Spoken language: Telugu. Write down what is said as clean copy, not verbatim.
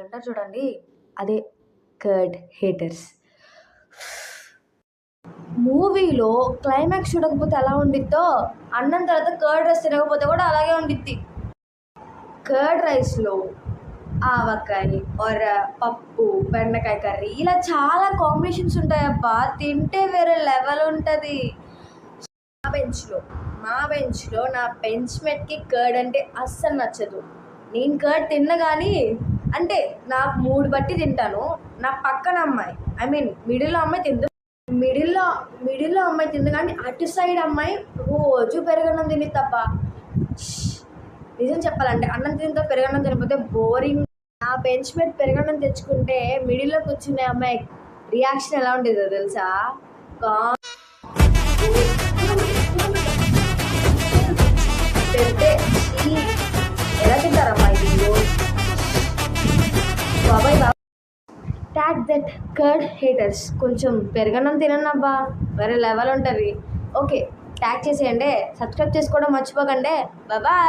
అంటారు చూడండి, అదే కర్డ్ హేటర్స్. మూవీలో క్లైమాక్స్ చూడకపోతే ఎలా ఉండిద్దో, అన్నం తర్వాత కర్డ్ రైస్ తినకపోతే కూడా అలాగే ఉండిద్ది. కర్డ్ రైస్లో ఆవకాయ ఆర్ పప్పు, బెండకాయ కర్రీ, ఇలా చాలా కాంబినేషన్స్ ఉంటాయబ్బా. తింటే వేరే లెవెల్ ఉంటుంది. మా బెంచ్లో నా బెంచ్మేట్కి కర్డ్ అంటే అస్సలు నచ్చదు. నేను కర్డ్ తిన్నా కానీ, అంటే నాకు మూడ్ బట్టి తింటాను. నా పక్కన అమ్మాయి, ఐ మీన్ మిడిల్లో అమ్మాయి తింది కానీ అటు సైడ్ అమ్మాయి రోజు పెరగన్నం తిని తప్ప. నిజం చెప్పాలంటే అన్నం తింటే పెరగన్నం తినకపోతే బోరింగ్. నా బెంచ్మేట్ పెరగన్నం తెచ్చుకుంటే మిడిల్లో కూర్చునే అమ్మాయి రియాక్షన్ ఎలా ఉండేదో తెలుసా? పెడితే ఎలా తింటారమ్మా ఇది? బాబాయ్ ట్యాగ్ దట్ కర్డ్ హేటర్స్. కొంచెం పెరగన్నం తినన్నబ్బా, వేరే లెవెల్ ఉంటుంది. ఓకే, ట్యాగ్ చేసేయండి. సబ్స్క్రైబ్ చేసుకోవడం మర్చిపోకండి. బాయ్.